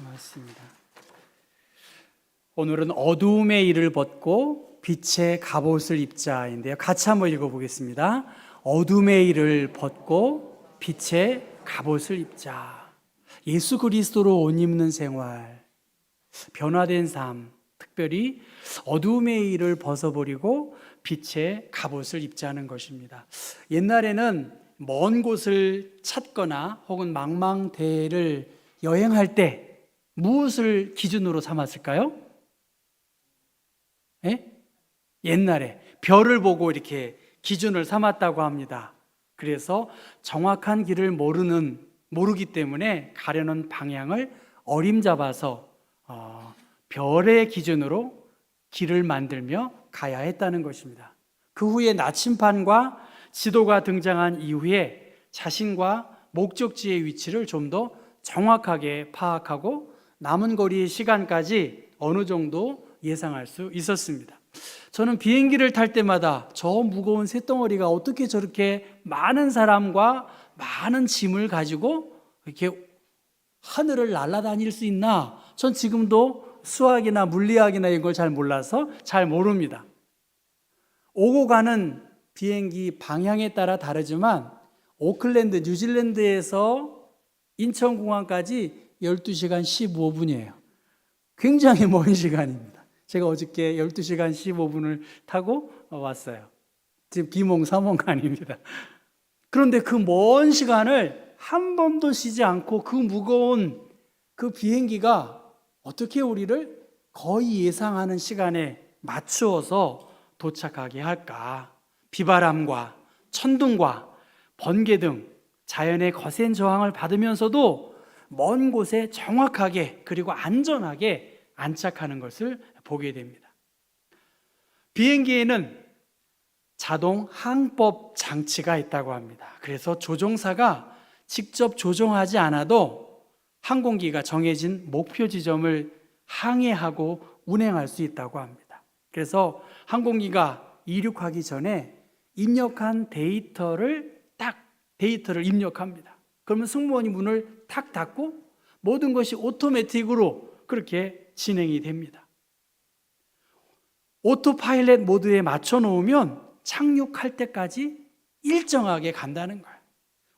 맞습니다. 오늘은 어두움의 일을 벗고 빛의 갑옷을 입자인데요. 같이 한번 읽어보겠습니다. 어둠의 일을 벗고 빛의 갑옷을 입자. 예수 그리스도로 옷 입는 생활, 변화된 삶, 특별히 어두움의 일을 벗어버리고 빛의 갑옷을 입자는 것입니다. 옛날에는 먼 곳을 찾거나 혹은 망망대해를 여행할 때 무엇을 기준으로 삼았을까요? 예? 옛날에 별을 보고 이렇게 기준을 삼았다고 합니다. 그래서 정확한 길을 모르기 때문에 가려는 방향을 어림잡아서 별의 기준으로 길을 만들며 가야 했다는 것입니다. 그 후에 나침판과 지도가 등장한 이후에 자신과 목적지의 위치를 좀 더 정확하게 파악하고 남은 거리의 시간까지 어느 정도 예상할 수 있었습니다. 저는 비행기를 탈 때마다 저 무거운 쇳덩어리가 어떻게 저렇게 많은 사람과 많은 짐을 가지고 이렇게 하늘을 날아다닐 수 있나? 전 지금도 수학이나 물리학이나 이런 걸 잘 몰라서 잘 모릅니다. 오고 가는 비행기 방향에 따라 다르지만 오클랜드, 뉴질랜드에서 인천공항까지 12시간 15분이에요. 굉장히 먼 시간입니다. 제가 어저께 12시간 15분을 타고 왔어요. 지금 비몽사몽가 아닙니다. 그런데 그 먼 시간을 한 번도 쉬지 않고 그 무거운 그 비행기가 어떻게 우리를 거의 예상하는 시간에 맞추어서 도착하게 할까? 비바람과 천둥과 번개 등 자연의 거센 저항을 받으면서도 먼 곳에 정확하게 그리고 안전하게 안착하는 것을 보게 됩니다. 비행기에는 자동 항법 장치가 있다고 합니다. 그래서 조종사가 직접 조종하지 않아도 항공기가 정해진 목표 지점을 항해하고 운행할 수 있다고 합니다. 그래서 항공기가 이륙하기 전에 입력한 데이터를 입력합니다. 그러면 승무원이 문을 탁 닫고 모든 것이 오토매틱으로 그렇게 진행이 됩니다. 오토파일럿 모드에 맞춰 놓으면 착륙할 때까지 일정하게 간다는 거예요.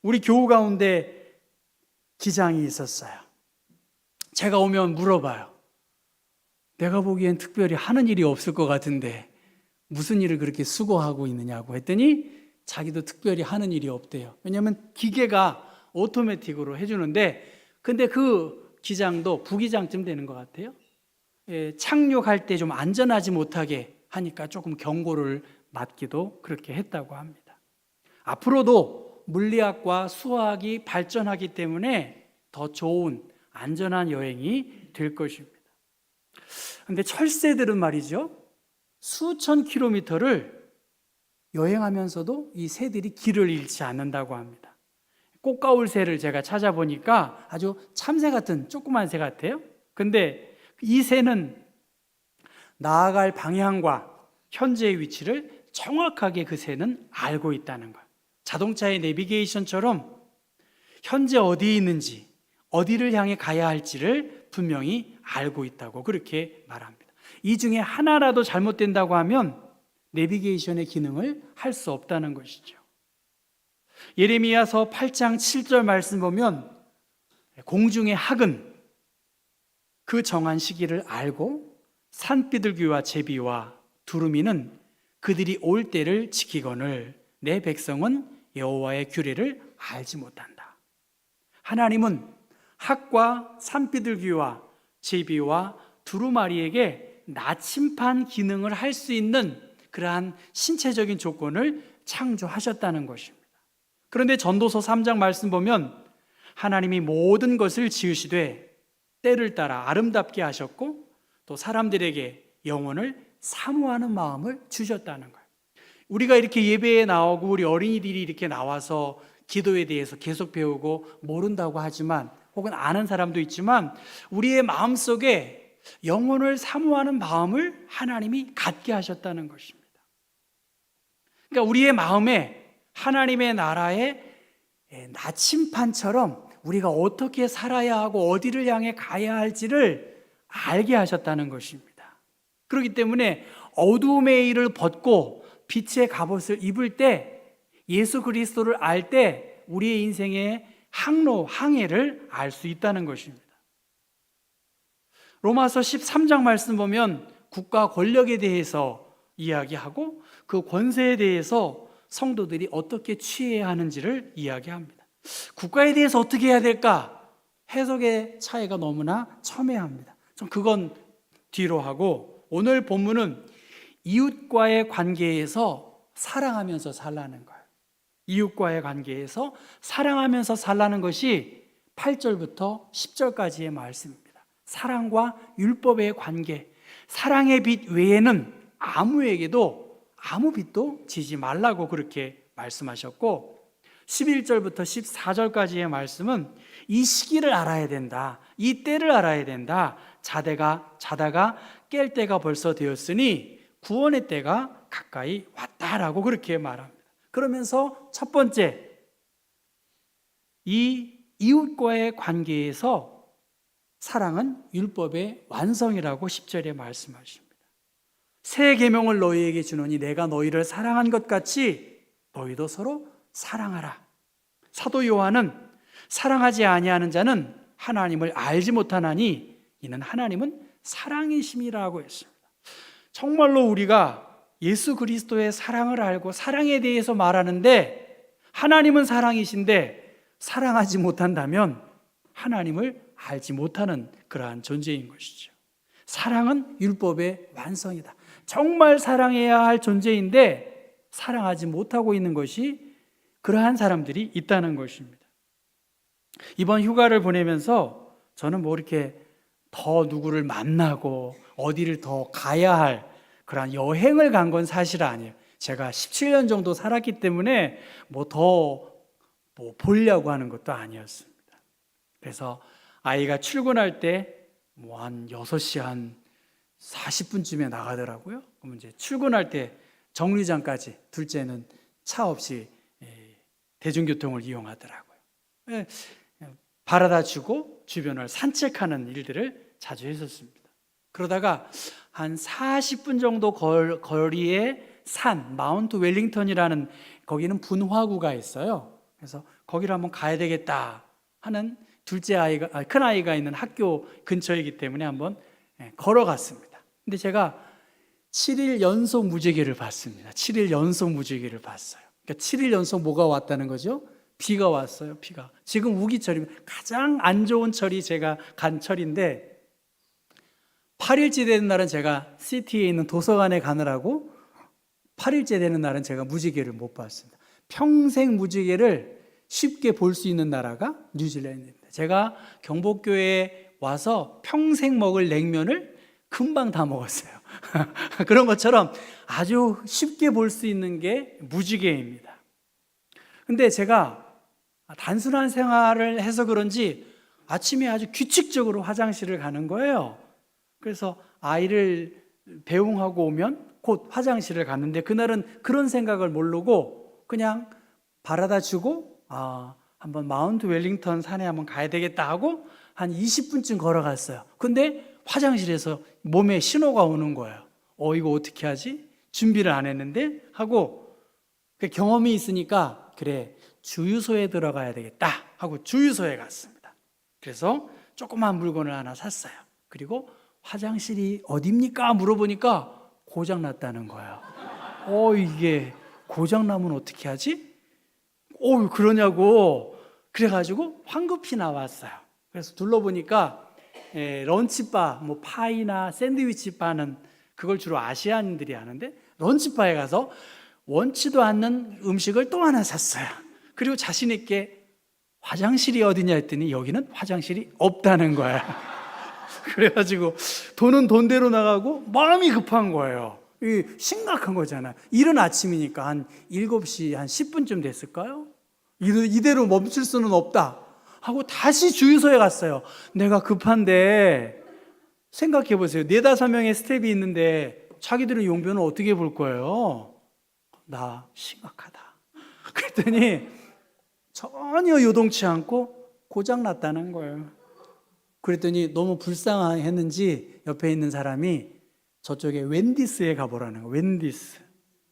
우리 교우 가운데 기장이 있었어요. 제가 오면 물어봐요. 내가 보기엔 특별히 하는 일이 없을 것 같은데 무슨 일을 그렇게 수고하고 있느냐고 했더니 자기도 특별히 하는 일이 없대요. 왜냐하면 기계가 오토매틱으로 해주는데 근데 그 기장도 부기장쯤 되는 것 같아요. 착륙할 때 좀 안전하지 못하게 하니까 조금 경고를 맞기도 그렇게 했다고 합니다. 앞으로도 물리학과 수학이 발전하기 때문에 더 좋은 안전한 여행이 될 것입니다. 그런데 철새들은 말이죠, 수천 킬로미터를 여행하면서도 이 새들이 길을 잃지 않는다고 합니다. 꽃가울 새를 제가 찾아보니까 아주 참새 같은 조그만 새 같아요. 근데 이 새는 나아갈 방향과 현재의 위치를 정확하게 그 새는 알고 있다는 거예요. 자동차의 내비게이션처럼 현재 어디에 있는지, 어디를 향해 가야 할지를 분명히 알고 있다고 그렇게 말합니다. 이 중에 하나라도 잘못된다고 하면 내비게이션의 기능을 할 수 없다는 것이죠. 예레미야서 8장 7절 말씀 보면 공중의 학은 그 정한 시기를 알고 산비둘기와 제비와 두루미는 그들이 올 때를 지키거늘 내 백성은 여호와의 규례를 알지 못한다. 하나님은 학과 산비둘기와 제비와 두루마리에게 나침판 기능을 할 수 있는 그러한 신체적인 조건을 창조하셨다는 것입니다. 그런데 전도서 3장 말씀 보면 하나님이 모든 것을 지으시되 때를 따라 아름답게 하셨고 또 사람들에게 영혼을 사모하는 마음을 주셨다는 거예요. 우리가 이렇게 예배에 나오고 우리 어린이들이 이렇게 나와서 기도에 대해서 계속 배우고 모른다고 하지만 혹은 아는 사람도 있지만 우리의 마음속에 영혼을 사모하는 마음을 하나님이 갖게 하셨다는 것입니다. 그러니까 우리의 마음에 하나님의 나라의 나침판처럼 우리가 어떻게 살아야 하고 어디를 향해 가야 할지를 알게 하셨다는 것입니다. 그렇기 때문에 어두움의 일을 벗고 빛의 갑옷을 입을 때, 예수 그리스도를 알 때 우리의 인생의 항로, 항해를 알 수 있다는 것입니다. 로마서 13장 말씀 보면 국가 권력에 대해서 이야기하고 그 권세에 대해서 성도들이 어떻게 취해야 하는지를 이야기합니다. 국가에 대해서 어떻게 해야 될까? 해석의 차이가 너무나 첨예합니다. 좀 그건 뒤로 하고, 오늘 본문은 이웃과의 관계에서 사랑하면서 살라는 거예요. 이웃과의 관계에서 사랑하면서 살라는 것이 8절부터 10절까지의 말씀입니다. 사랑과 율법의 관계, 사랑의 빛 외에는 아무에게도 아무 빛도 지지 말라고 그렇게 말씀하셨고, 11절부터 14절까지의 말씀은 이 시기를 알아야 된다, 이 때를 알아야 된다, 자다가 깰 때가 벌써 되었으니 구원의 때가 가까이 왔다라고 그렇게 말합니다. 그러면서 첫 번째, 이 이웃과의 관계에서 사랑은 율법의 완성이라고 10절에 말씀하십니다. 새 계명을 너희에게 주노니 내가 너희를 사랑한 것 같이 너희도 서로 사랑하라. 사도 요한은 사랑하지 아니하는 자는 하나님을 알지 못하나니 이는 하나님은 사랑이심이라고 했습니다. 정말로 우리가 예수 그리스도의 사랑을 알고 사랑에 대해서 말하는데, 하나님은 사랑이신데 사랑하지 못한다면 하나님을 알지 못하는 그러한 존재인 것이죠. 사랑은 율법의 완성이다. 정말 사랑해야 할 존재인데 사랑하지 못하고 있는 것이 그러한 사람들이 있다는 것입니다. 이번 휴가를 보내면서 저는 뭐 이렇게 더 누구를 만나고 어디를 더 가야 할 그런 여행을 간 건 사실 아니에요. 제가 17년 정도 살았기 때문에 뭐 더 보려고 하는 것도 아니었습니다. 그래서 아이가 출근할 때 뭐 한 6시 한 40분쯤에 나가더라고요. 그러면 이제 출근할 때 정류장까지, 둘째는 차 없이 대중교통을 이용하더라고요. 바라다 주고 주변을 산책하는 일들을 자주 했었습니다. 그러다가 한 40분 정도 거리에 산 마운트 웰링턴이라는, 거기는 분화구가 있어요. 그래서 거기를 한번 가야 되겠다 하는 둘째 아이가, 큰 아이가 있는 학교 근처이기 때문에 한번 걸어갔습니다. 근데 제가 7일 연속 무지개를 봤습니다. 7일 연속 무지개를 봤어요. 그러니까 7일 연속 뭐가 왔다는 거죠? 비가 왔어요. 비가. 지금 우기철이면 가장 안 좋은 철이 제가 간 철인데, 8일째 되는 날은 제가 시티에 있는 도서관에 가느라고 8일째 되는 날은 제가 무지개를 못 봤습니다. 평생 무지개를 쉽게 볼 수 있는 나라가 뉴질랜드입니다. 제가 경복교회에 와서 평생 먹을 냉면을 금방 다 먹었어요. 그런 것처럼 아주 쉽게 볼 수 있는 게 무지개입니다. 근데 제가 단순한 생활을 해서 그런지 아침에 아주 규칙적으로 화장실을 가는 거예요. 그래서 아이를 배웅하고 오면 곧 화장실을 갔는데, 그날은 그런 생각을 모르고 그냥 바라다 주고 한번 마운트 웰링턴 산에 한번 가야 되겠다 하고 한 20분쯤 걸어갔어요. 근데 화장실에서 몸에 신호가 오는 거예요. 이거 어떻게 하지? 준비를 안 했는데 하고, 그 경험이 있으니까 그래, 주유소에 들어가야 되겠다 하고 주유소에 갔습니다. 그래서 조그만 물건을 하나 샀어요. 그리고 화장실이 어디입니까? 물어보니까 고장났다는 거예요. 이게 고장나면 어떻게 하지? 그러냐고. 그래가지고 황급히 나왔어요. 그래서 둘러보니까 런치바, 뭐 파이나 샌드위치 바는 그걸 주로 아시안인들이 하는데, 런치바에 가서 원치도 않는 음식을 또 하나 샀어요. 그리고 자신 있게 화장실이 어디냐 했더니 여기는 화장실이 없다는 거야. 그래가지고 돈은 돈대로 나가고 마음이 급한 거예요. 심각한 거잖아. 이른 아침이니까 한 7시 한 10분쯤 됐을까요? 이대로 멈출 수는 없다 하고 다시 주유소에 갔어요. 내가 급한데, 생각해 보세요. 4-5명의 스텝이 있는데 자기들은 용변을 어떻게 볼 거예요? 나 심각하다. 그랬더니 전혀 요동치 않고 고장 났다는 거예요. 그랬더니 너무 불쌍했는지 옆에 있는 사람이 저쪽에 웬디스에 가보라는 거예요. 웬디스.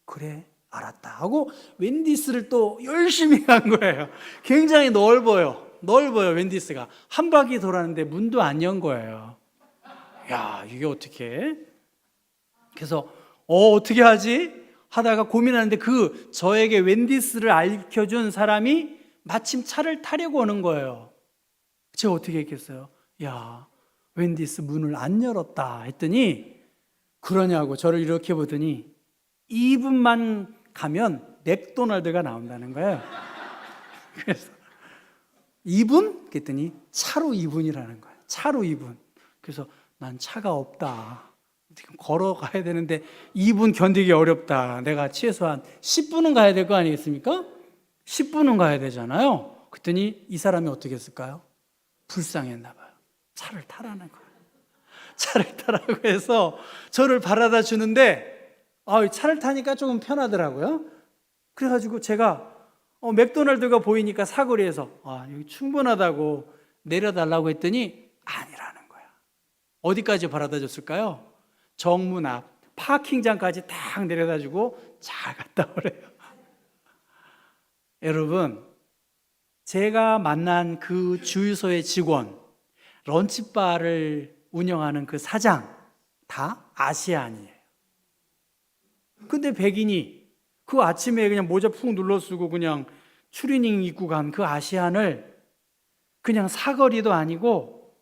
그래, 알았다 하고 웬디스를 또 열심히 간 거예요. 굉장히 넓어요. 웬디스가. 한 바퀴 돌았는데 문도 안 연 거예요. 야, 이게 어떻게? 그래서 어떻게 하지? 하다가 고민하는데 저에게 웬디스를 알려준 사람이 마침 차를 타려고 오는 거예요. 제가 어떻게 했겠어요? 야, 웬디스 문을 안 열었다 했더니 그러냐고 저를 이렇게 보더니 2분만 가면 맥도날드가 나온다는 거예요. 그래서 2분? 그랬더니 차로 2분이라는 거예요. 차로 2분. 그래서 난 차가 없다. 걸어가야 되는데 2분 견디기 어렵다. 내가 최소한 10분은 가야 될 거 아니겠습니까? 10분은 가야 되잖아요. 그랬더니 이 사람이 어떻게 했을까요? 불쌍했나 봐요. 차를 타라는 거예요. 차를 타라고 해서 저를 바라다 주는데 차를 타니까 조금 편하더라고요. 그래가지고 제가 맥도날드가 보이니까 사거리에서 여기 충분하다고 내려달라고 했더니 아니라는 거야. 어디까지 바라다 줬을까요? 정문 앞 파킹장까지 딱 내려다주고 잘 갔다 오래요. 여러분, 제가 만난 그 주유소의 직원, 런치바를 운영하는 그 사장 다 아시안이에요. 근데 백인이 그 아침에 그냥 모자 푹 눌러 쓰고 그냥 추리닝 입고 간 그 아시안을 그냥 사거리도 아니고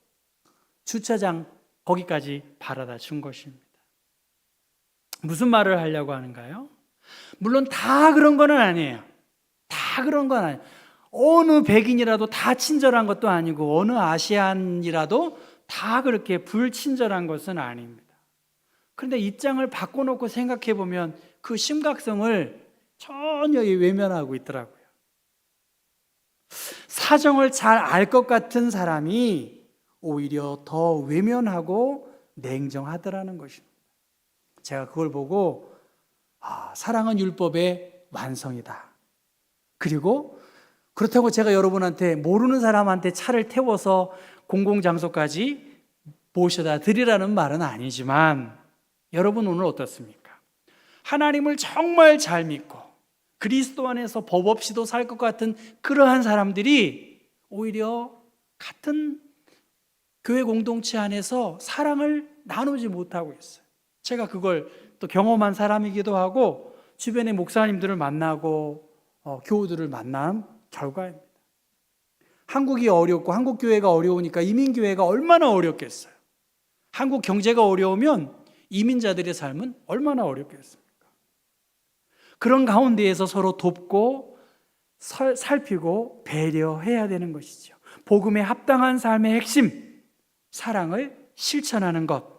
주차장 거기까지 바라다 준 것입니다. 무슨 말을 하려고 하는가요? 물론 다 그런 건 아니에요. 다 그런 건 아니에요. 어느 백인이라도 다 친절한 것도 아니고 어느 아시안이라도 다 그렇게 불친절한 것은 아닙니다. 그런데 입장을 바꿔놓고 생각해 보면 그 심각성을 전혀 외면하고 있더라고요. 사정을 잘 알 것 같은 사람이 오히려 더 외면하고 냉정하더라는 것입니다. 제가 그걸 보고 사랑은 율법의 완성이다. 그리고 그렇다고 제가 여러분한테 모르는 사람한테 차를 태워서 공공장소까지 모셔다 드리라는 말은 아니지만 여러분 오늘 어떻습니까? 하나님을 정말 잘 믿고 그리스도 안에서 법 없이도 살 것 같은 그러한 사람들이 오히려 같은 교회 공동체 안에서 사랑을 나누지 못하고 있어요. 제가 그걸 또 경험한 사람이기도 하고 주변의 목사님들을 만나고 교우들을 만난 결과입니다. 한국이 어렵고 한국 교회가 어려우니까 이민교회가 얼마나 어렵겠어요. 한국 경제가 어려우면 이민자들의 삶은 얼마나 어렵겠습니까? 그런 가운데에서 서로 돕고 살피고 배려해야 되는 것이죠. 복음에 합당한 삶의 핵심, 사랑을 실천하는 것.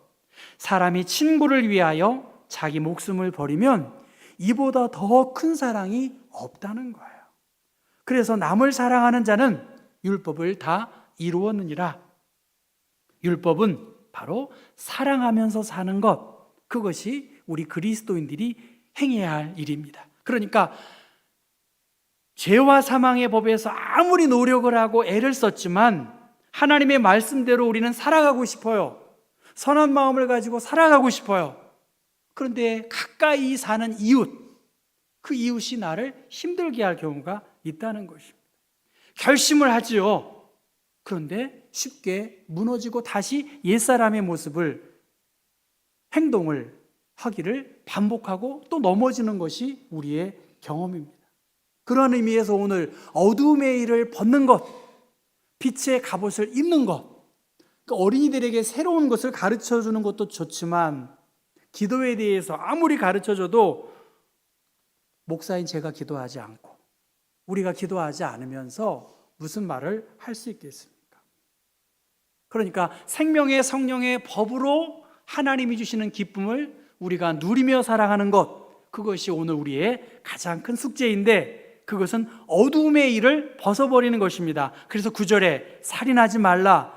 사람이 친구를 위하여 자기 목숨을 버리면 이보다 더 큰 사랑이 없다는 거예요. 그래서 남을 사랑하는 자는 율법을 다 이루었느니라. 율법은 바로 사랑하면서 사는 것, 그것이 우리 그리스도인들이 행해야 할 일입니다. 그러니까 죄와 사망의 법에서 아무리 노력을 하고 애를 썼지만 하나님의 말씀대로 우리는 살아가고 싶어요. 선한 마음을 가지고 살아가고 싶어요. 그런데 가까이 사는 이웃, 그 이웃이 나를 힘들게 할 경우가 있다는 것입니다. 결심을 하지요. 그런데 쉽게 무너지고 다시 옛사람의 모습을, 행동을 하기를 반복하고 또 넘어지는 것이 우리의 경험입니다. 그런 의미에서 오늘 어두움의 일을 벗는 것, 빛의 갑옷을 입는 것, 그러니까 어린이들에게 새로운 것을 가르쳐주는 것도 좋지만 기도에 대해서 아무리 가르쳐줘도 목사인 제가 기도하지 않고 우리가 기도하지 않으면서 무슨 말을 할 수 있겠습니까? 그러니까 생명의 성령의 법으로 하나님이 주시는 기쁨을 우리가 누리며 살아가는 것, 그것이 오늘 우리의 가장 큰 숙제인데 그것은 어두움의 일을 벗어버리는 것입니다. 그래서 9절에 살인하지 말라,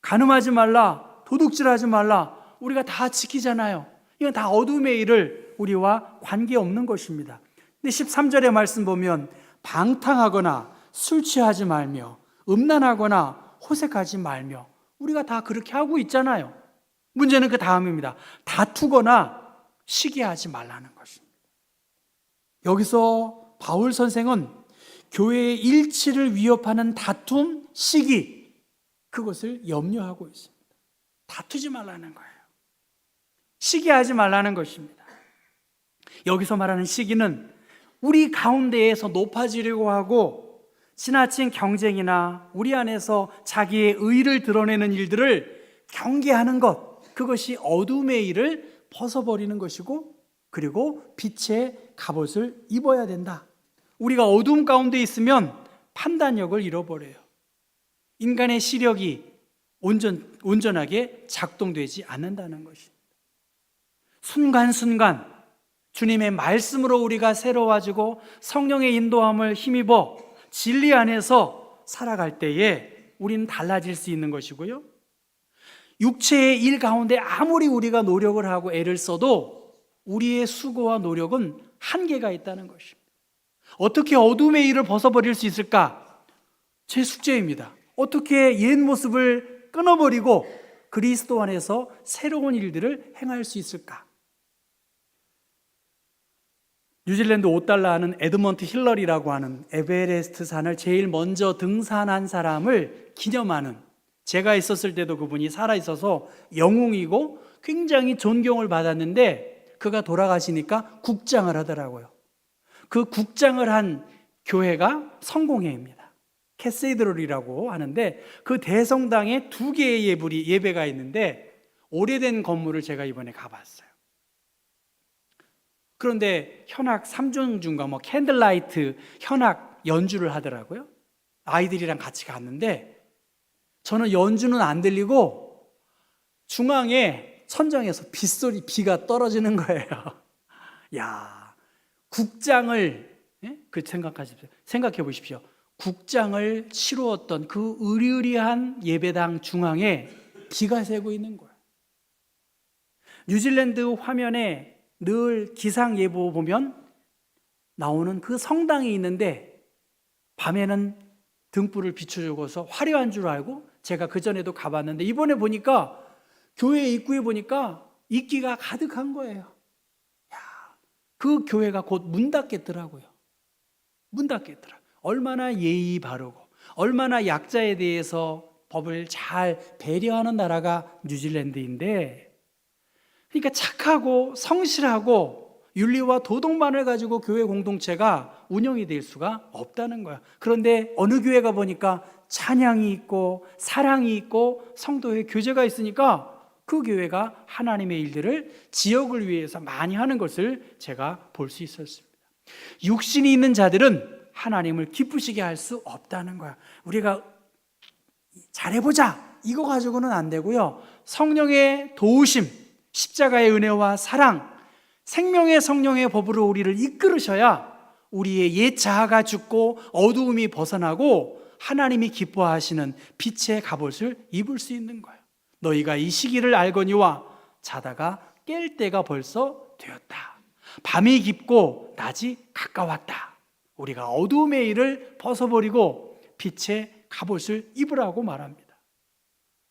간음하지 말라, 도둑질하지 말라, 우리가 다 지키잖아요. 이건 다 어두움의 일을 우리와 관계없는 것입니다. 근데 13절의 말씀 보면 방탕하거나 술 취하지 말며 음란하거나 호색하지 말며. 우리가 다 그렇게 하고 있잖아요. 문제는 그 다음입니다. 다투거나 시기하지 말라는 것입니다. 여기서 바울 선생은 교회의 일치를 위협하는 다툼, 시기, 그것을 염려하고 있습니다. 다투지 말라는 거예요. 시기하지 말라는 것입니다. 여기서 말하는 시기는 우리 가운데에서 높아지려고 하고 지나친 경쟁이나 우리 안에서 자기의 의를 드러내는 일들을 경계하는 것, 그것이 어둠의 일을 벗어버리는 것이고, 그리고 빛의 갑옷을 입어야 된다. 우리가 어둠 가운데 있으면 판단력을 잃어버려요. 인간의 시력이 온전하게 작동되지 않는다는 것입니다. 순간순간 주님의 말씀으로 우리가 새로워지고 성령의 인도함을 힘입어 진리 안에서 살아갈 때에 우리는 달라질 수 있는 것이고요. 육체의 일 가운데 아무리 우리가 노력을 하고 애를 써도 우리의 수고와 노력은 한계가 있다는 것입니다. 어떻게 어둠의 일을 벗어버릴 수 있을까? 제 숙제입니다. 어떻게 옛 모습을 끊어버리고 그리스도 안에서 새로운 일들을 행할 수 있을까? 뉴질랜드 5달러 하는 에드먼트 힐러리라고 하는 에베레스트 산을 제일 먼저 등산한 사람을 기념하는, 제가 있었을 때도 그분이 살아있어서 영웅이고 굉장히 존경을 받았는데 그가 돌아가시니까 국장을 하더라고요. 그 국장을 한 교회가 성공회입니다. 캐세이드럴이라고 하는데 그 대성당에 2개의 예배가 있는데 오래된 건물을 제가 이번에 가봤어요. 그런데 현악 3중주인가 캔들라이트 현악 연주를 하더라고요. 아이들이랑 같이 갔는데 저는 연주는 안 들리고 중앙에 천장에서 비가 떨어지는 거예요. 야, 국장을, 생각해 보십시오. 국장을 치루었던 그 으리으리한 예배당 중앙에 비가 새고 있는 거예요. 뉴질랜드 화면에 늘 기상예보 보면 나오는 그 성당이 있는데 밤에는 등불을 비춰주고서 화려한 줄 알고 제가 그전에도 가봤는데 이번에 보니까 교회 입구에 보니까 이끼가 가득한 거예요. 야, 그 교회가 곧 문 닫겠더라고요. 문 닫겠더라. 얼마나 예의 바르고 얼마나 약자에 대해서 법을 잘 배려하는 나라가 뉴질랜드인데, 그러니까 착하고 성실하고 윤리와 도덕만을 가지고 교회 공동체가 운영이 될 수가 없다는 거야. 그런데 어느 교회가 보니까 찬양이 있고 사랑이 있고 성도의 교제가 있으니까 그 교회가 하나님의 일들을 지역을 위해서 많이 하는 것을 제가 볼 수 있었습니다. 육신이 있는 자들은 하나님을 기쁘시게 할 수 없다는 거야. 우리가 잘해보자 이거 가지고는 안 되고요. 성령의 도우심, 십자가의 은혜와 사랑, 생명의 성령의 법으로 우리를 이끌으셔야 우리의 옛 자아가 죽고 어두움이 벗어나고 하나님이 기뻐하시는 빛의 갑옷을 입을 수 있는 거예요. 너희가 이 시기를 알거니와 자다가 깰 때가 벌써 되었다. 밤이 깊고 낮이 가까웠다. 우리가 어두움의 일을 벗어버리고 빛의 갑옷을 입으라고 말합니다.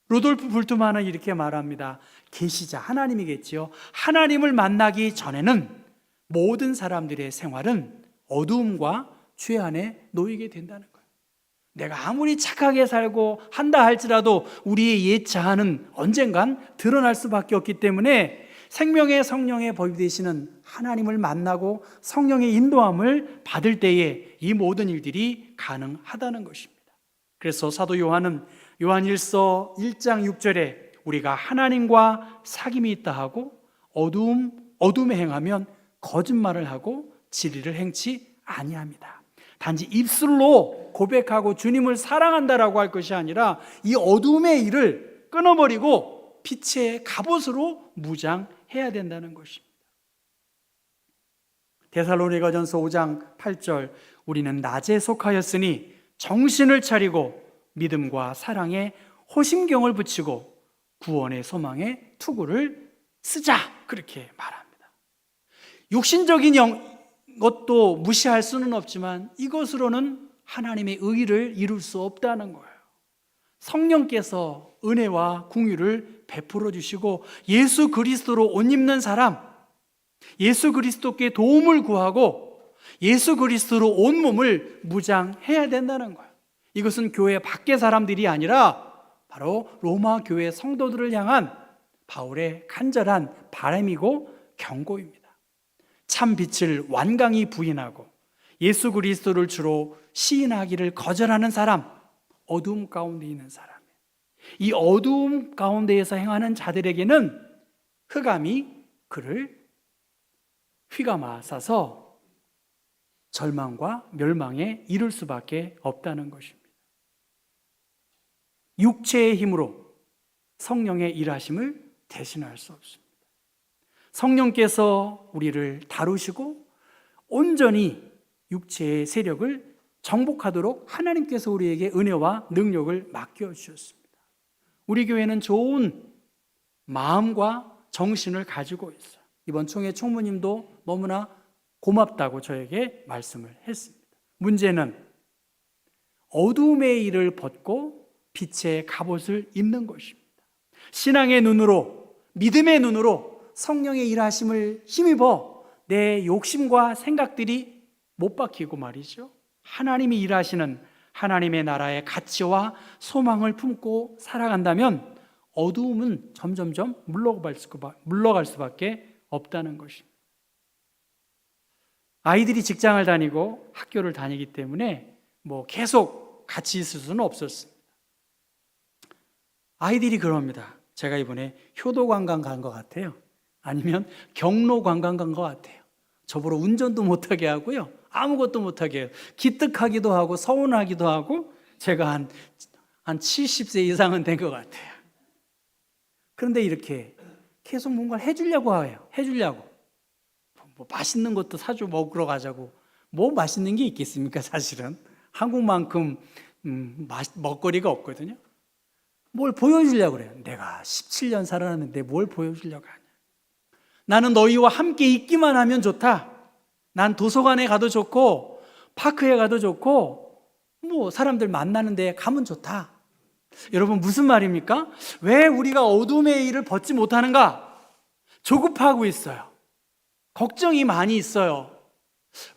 루돌프 불트만은 이렇게 말합니다. 계시자, 하나님이겠지요. 하나님을 만나기 전에는 모든 사람들의 생활은 어두움과 죄 안에 놓이게 된다는 거예요. 내가 아무리 착하게 살고 한다 할지라도 우리의 옛 자아는 언젠간 드러날 수밖에 없기 때문에 생명의 성령의 법이 되시는 하나님을 만나고 성령의 인도함을 받을 때에 이 모든 일들이 가능하다는 것입니다. 그래서 사도 요한은 요한일서 1장 6절에 우리가 하나님과 사귐이 있다 하고 어둠에 행하면 거짓말을 하고 진리를 행치 아니합니다. 단지 입술로 고백하고 주님을 사랑한다라고 할 것이 아니라 이 어둠의 일을 끊어버리고 빛의 갑옷으로 무장해야 된다는 것입니다. 데살로니가전서 5장 8절 우리는 낮에 속하였으니 정신을 차리고 믿음과 사랑에 호심경을 붙이고 구원의 소망에 투구를 쓰자, 그렇게 말합니다. 육신적인 것도 무시할 수는 없지만 이것으로는 하나님의 의를 이룰 수 없다는 거예요. 성령께서 은혜와 긍휼을 베풀어 주시고 예수 그리스도로 옷 입는 사람, 예수 그리스도께 도움을 구하고 예수 그리스도로 온몸을 무장해야 된다는 거예요. 이것은 교회 밖의 사람들이 아니라 바로 로마 교회 성도들을 향한 바울의 간절한 바람이고 경고입니다. 참 빛을 완강히 부인하고 예수 그리스도를 주로 시인하기를 거절하는 사람, 어두움 가운데 있는 사람, 이 어두움 가운데에서 행하는 자들에게는 흑암이 그를 휘감아싸서 절망과 멸망에 이를 수밖에 없다는 것입니다. 육체의 힘으로 성령의 일하심을 대신할 수 없습니다. 성령께서 우리를 다루시고 온전히 육체의 세력을 정복하도록 하나님께서 우리에게 은혜와 능력을 맡겨주셨습니다. 우리 교회는 좋은 마음과 정신을 가지고 있어요. 이번 총회 총무님도 너무나 고맙다고 저에게 말씀을 했습니다. 문제는 어두움의 일을 벗고 빛의 갑옷을 입는 것입니다. 신앙의 눈으로, 믿음의 눈으로 성령의 일하심을 힘입어 내 욕심과 생각들이 못 박히고 말이죠, 하나님이 일하시는 하나님의 나라의 가치와 소망을 품고 살아간다면 어두움은 점점점 물러갈 수밖에 없다는 것입니다. 아이들이 직장을 다니고 학교를 다니기 때문에 계속 같이 있을 수는 없었습니다. 아이들이 그럽니다. 제가 이번에 효도 관광 간 것 같아요. 아니면 경로 관광 간 것 같아요. 저보러 운전도 못하게 하고요, 아무것도 못하게 해요. 기특하기도 하고 서운하기도 하고. 제가 한 70세 이상은 된 것 같아요. 그런데 이렇게 계속 뭔가를 해주려고 해요. 해주려고. 맛있는 것도 사주 먹으러 가자고. 맛있는 게 있겠습니까? 사실은 한국만큼 먹거리가 없거든요. 뭘 보여주려고 그래요. 내가 17년 살아났는데 뭘 보여주려고 하냐. 나는 너희와 함께 있기만 하면 좋다. 난 도서관에 가도 좋고 파크에 가도 좋고 사람들 만나는 데 가면 좋다. 여러분, 무슨 말입니까? 왜 우리가 어둠의 일을 벗지 못하는가? 조급하고 있어요. 걱정이 많이 있어요.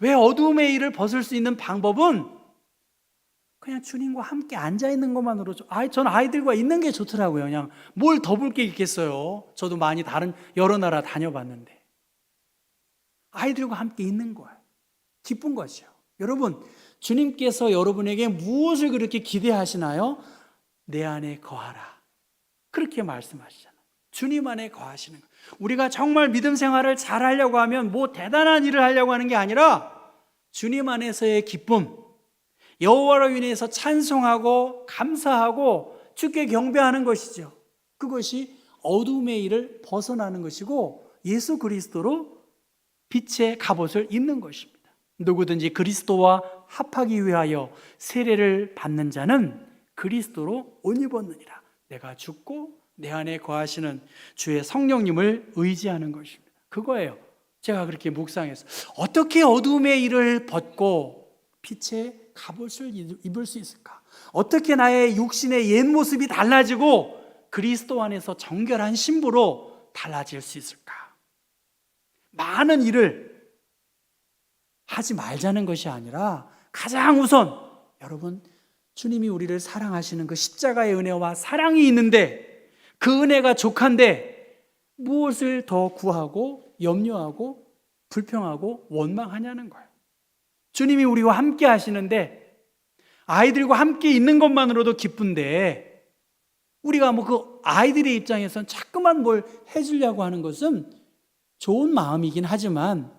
왜 어둠의 일을 벗을 수 있는 방법은 그냥 주님과 함께 앉아있는 것만으로, 전 아이들과 있는 게 좋더라고요. 그냥 뭘 더 볼 게 있겠어요. 저도 많이 다른 여러 나라 다녀봤는데 아이들과 함께 있는 거예요. 기쁜 거죠. 여러분, 주님께서 여러분에게 무엇을 그렇게 기대하시나요? 내 안에 거하라, 그렇게 말씀하시잖아요. 주님 안에 거하시는 거예요. 우리가 정말 믿음 생활을 잘 하려고 하면 대단한 일을 하려고 하는 게 아니라 주님 안에서의 기쁨, 여호와로 인해서 찬송하고 감사하고 주께 경배하는 것이죠. 그것이 어둠의 일을 벗어나는 것이고 예수 그리스도로 빛의 갑옷을 입는 것입니다. 누구든지 그리스도와 합하기 위하여 세례를 받는 자는 그리스도로 옷 입었느니라. 내가 죽고 내 안에 거하시는 주의 성령님을 의지하는 것입니다. 그거예요. 제가 그렇게 묵상해서 어떻게 어둠의 일을 벗고 빛의 갑옷을 입을 수 있을까? 어떻게 나의 육신의 옛 모습이 달라지고 그리스도 안에서 정결한 신부로 달라질 수 있을까? 많은 일을 하지 말자는 것이 아니라 가장 우선 여러분, 주님이 우리를 사랑하시는 그 십자가의 은혜와 사랑이 있는데 그 은혜가 족한데 무엇을 더 구하고 염려하고 불평하고 원망하냐는 거예요. 주님이 우리와 함께 하시는데 아이들과 함께 있는 것만으로도 기쁜데 우리가 그 아이들의 입장에서는 자꾸만 뭘 해주려고 하는 것은 좋은 마음이긴 하지만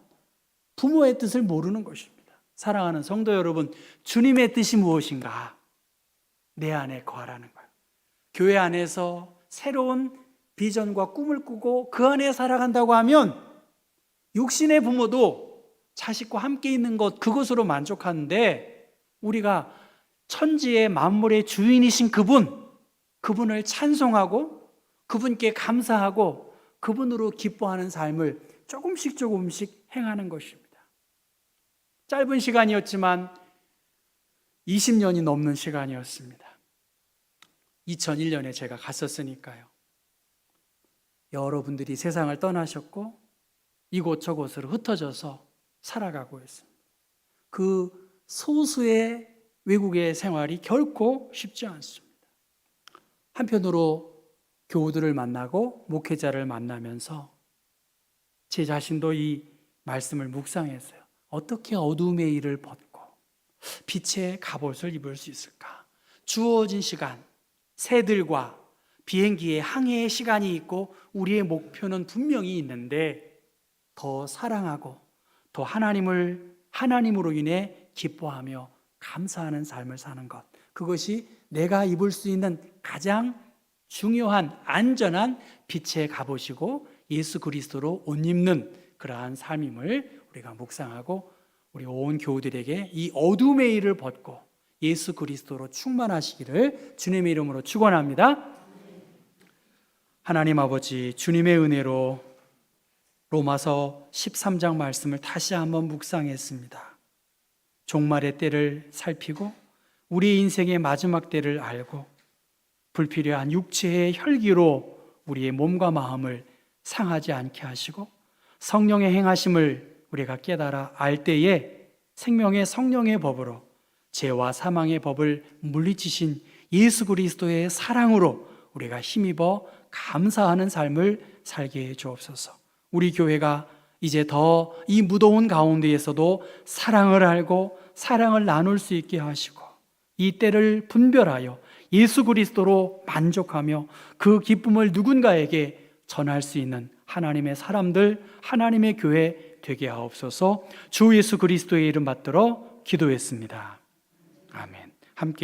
부모의 뜻을 모르는 것입니다. 사랑하는 성도 여러분, 주님의 뜻이 무엇인가? 내 안에 거하라는 거예요. 교회 안에서 새로운 비전과 꿈을 꾸고 그 안에 살아간다고 하면 육신의 부모도 자식과 함께 있는 것, 그것으로 만족하는데 우리가 천지의 만물의 주인이신 그분을 찬송하고 그분께 감사하고 그분으로 기뻐하는 삶을 조금씩 행하는 것입니다. 짧은 시간이었지만 20년이 넘는 시간이었습니다. 2001년에 제가 갔었으니까요. 여러분들이 세상을 떠나셨고 이곳저곳으로 흩어져서 살아가고 있습니다. 그 소수의 외국의 생활이 결코 쉽지 않습니다. 한편으로 교우들을 만나고 목회자를 만나면서 제 자신도 이 말씀을 묵상했어요. 어떻게 어둠의 일을 벗고 빛의 갑옷을 입을 수 있을까? 주어진 시간, 새들과 비행기의 항해의 시간이 있고 우리의 목표는 분명히 있는데 더 사랑하고 더 하나님으로 인해 기뻐하며 감사하는 삶을 사는 것, 그것이 내가 입을 수 있는 가장 중요한 안전한 빛의 갑옷이고 예수 그리스도로 옷 입는 그러한 삶임을 우리가 묵상하고 우리 온 교우들에게 이 어둠의 일을 벗고 예수 그리스도로 충만하시기를 주님의 이름으로 축원합니다. 하나님 아버지, 주님의 은혜로 로마서 13장 말씀을 다시 한번 묵상했습니다. 종말의 때를 살피고 우리 인생의 마지막 때를 알고 불필요한 육체의 혈기로 우리의 몸과 마음을 상하지 않게 하시고 성령의 행하심을 우리가 깨달아 알 때에 생명의 성령의 법으로 죄와 사망의 법을 물리치신 예수 그리스도의 사랑으로 우리가 힘입어 감사하는 삶을 살게 해 주옵소서. 우리 교회가 이제 더 이 무더운 가운데에서도 사랑을 알고 사랑을 나눌 수 있게 하시고 이 때를 분별하여 예수 그리스도로 만족하며 그 기쁨을 누군가에게 전할 수 있는 하나님의 사람들, 하나님의 교회 되게 하옵소서. 주 예수 그리스도의 이름 받들어 기도했습니다. 아멘. 함께